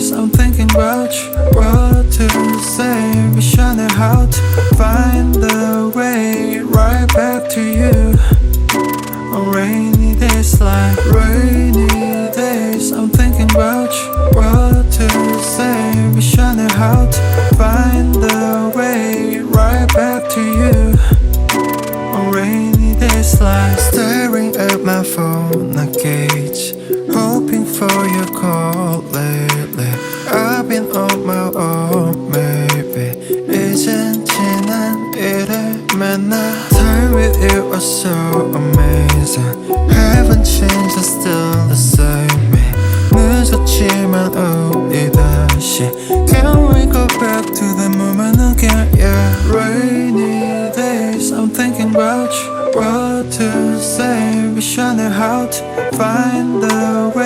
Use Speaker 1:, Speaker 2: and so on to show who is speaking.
Speaker 1: days I'm thinking about you, what to say, visioning how to find the way right back to you. On rainy days like rainy days I'm thinking about you, what to say, visioning how to find the way right back to you. On rainy days like staring at my phone, I gauge, hoping for your call lately. I've been on my own, maybe 이젠 지난 일을 만나. Time with you was so amazing. Haven't changed, I'm still the same me. 늦었지만 우리 다시 Can we go back to the moment again? Yeah, rainy days I'm thinking about you, what to say, visioning how to find the way